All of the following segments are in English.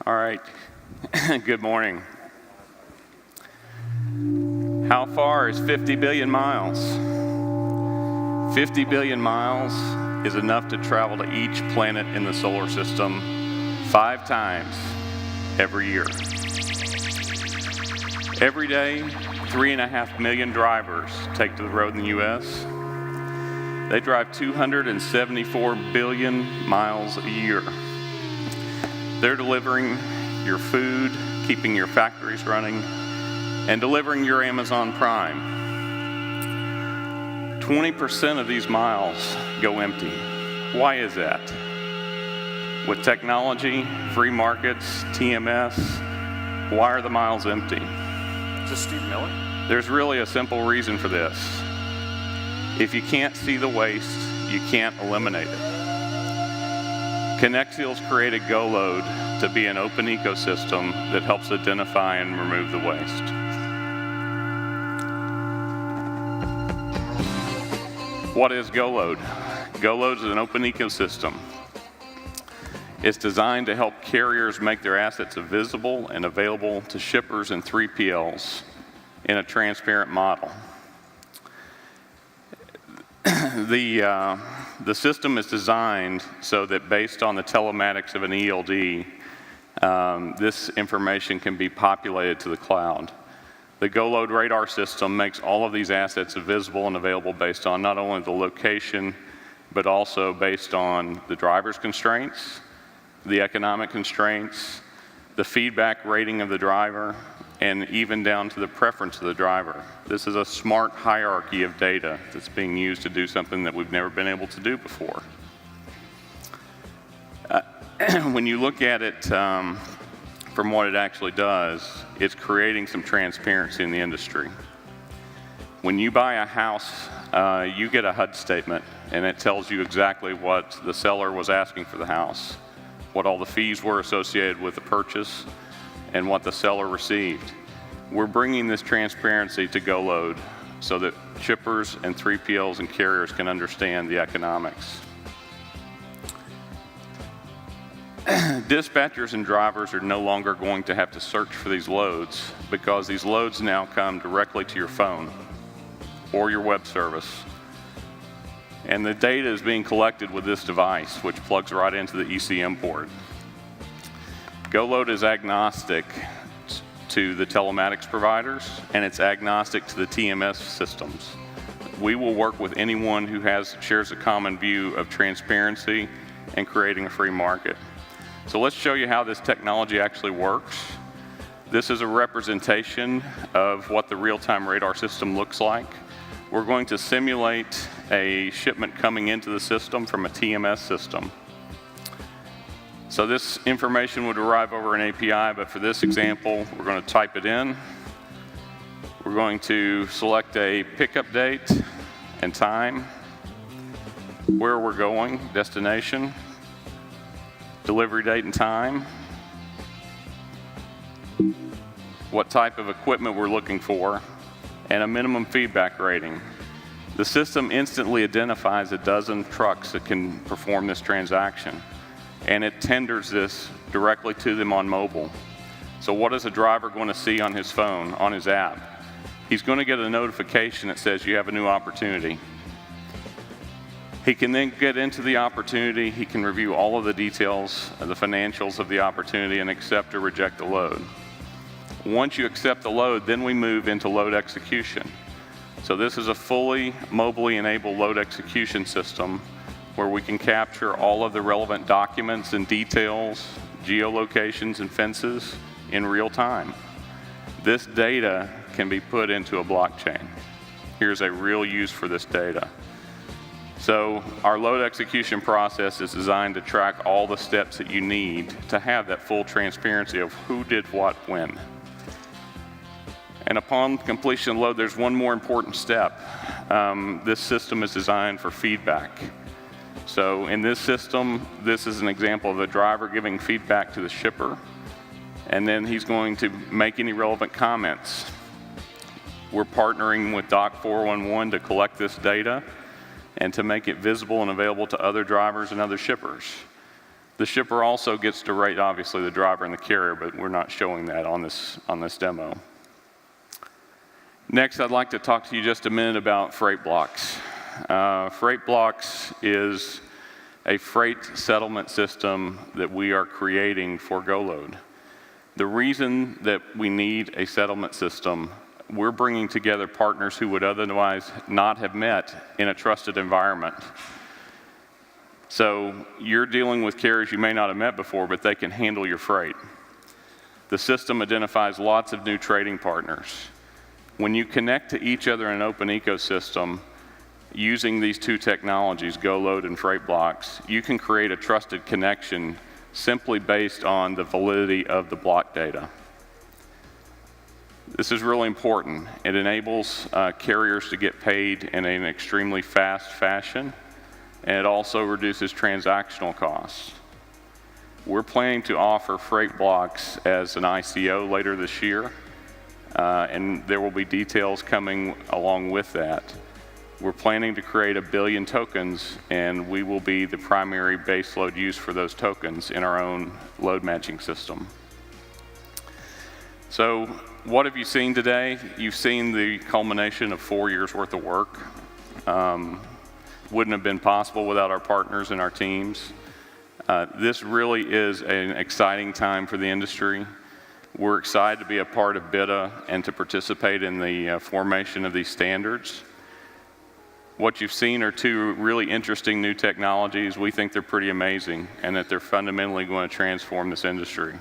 All right, good morning. How far is 50 billion miles? 50 billion miles is enough to travel to each planet in the solar system 5 times every year. Every day, 3.5 million drivers take to the road in the U.S. They drive 274 billion miles a year. They're delivering your food, keeping your factories running, and delivering your Amazon Prime. 20% of these miles go empty. Why is that? With technology, free markets, TMS, why are the miles empty? Is this Steve Miller? There's really a simple reason for this. If you can't see the waste, you can't eliminate it. Konexial's created GoLoad to be an open ecosystem that helps identify and remove the waste. What is GoLoad? GoLoad is an open ecosystem. It's designed to help carriers make their assets visible and available to shippers and 3PLs in a transparent model. The system is designed so that based on the telematics of an ELD, this information can be populated to the cloud. The GoLoad radar system makes all of these assets visible and available based on not only the location, but also based on the driver's constraints, the economic constraints, the feedback rating of the driver, and even down to the preference of the driver. This is a smart hierarchy of data that's being used to do something that we've never been able to do before. When you look at it from what it actually does, it's creating some transparency in the industry. When you buy a house, you get a HUD statement, and it tells you exactly what the seller was asking for the house, what all the fees were associated with the purchase, and what the seller received. We're bringing this transparency to GoLoad so that shippers and 3PLs and carriers can understand the economics. Dispatchers and drivers are no longer going to have to search for these loads because these loads now come directly to your phone or your web service. And the data is being collected with this device, which plugs right into the ECM port. GoLoad is agnostic to the telematics providers, and it's agnostic to the TMS systems. We will work with anyone who shares a common view of transparency and creating a free market. So let's show you how this technology actually works. This is a representation of what the real-time radar system looks like. We're going to simulate a shipment coming into the system from a TMS system. So this information would arrive over an API, but for this example, we're going to type it in. We're going to select a pickup date and time, where we're going, destination, delivery date and time, what type of equipment we're looking for, and a minimum feedback rating. The system instantly identifies a dozen trucks that can perform this transaction, and it tenders this directly to them on mobile. So what is a driver going to see on his phone, on his app? He's going to get a notification that says you have a new opportunity. He can then get into the opportunity, he can review all of the details, the financials of the opportunity, and accept or reject the load. Once you accept the load, then we move into load execution. So this is a fully mobilely enabled load execution system where we can capture all of the relevant documents and details, geolocations and fences in real time. This data can be put into a blockchain. Here's a real use for this data. So our load execution process is designed to track all the steps that you need to have that full transparency of who did what when. And upon completion of load, there's one more important step. This system is designed for feedback. So in this system, this is an example of the driver giving feedback to the shipper, and then he's going to make any relevant comments. We're partnering with Doc 411 to collect this data and to make it visible and available to other drivers and other shippers. The shipper also gets to rate, obviously, the driver and the carrier, but we're not showing that on this demo. Next, I'd like to talk to you just a minute about freight blocks. Freight blocks is a freight settlement system that we are creating for GoLoad. The reason that we need a settlement system, we're bringing together partners who would otherwise not have met in a trusted environment. So you're dealing with carriers you may not have met before, but they can handle your freight. The system identifies lots of new trading partners. When you connect to each other in an open ecosystem, using these two technologies, GoLoad and freight blocks, you can create a trusted connection simply based on the validity of the block data. This is really important. It enables carriers to get paid in an extremely fast fashion, and it also reduces transactional costs. We're planning to offer freight blocks as an ICO later this year, and there will be details coming along with that. We're planning to create 1 billion tokens, and we will be the primary base load use for those tokens in our own load matching system. So what have you seen today? You've seen the culmination of 4 years worth of work. Wouldn't have been possible without our partners and our teams. This really is an exciting time for the industry. We're excited to be a part of BIDA and to participate in the formation of these standards. What you've seen are two really interesting new technologies. We think they're pretty amazing and that they're fundamentally going to transform this industry.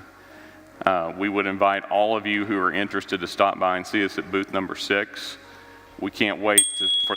We would invite all of you who are interested to stop by and see us at booth number 6. We can't wait for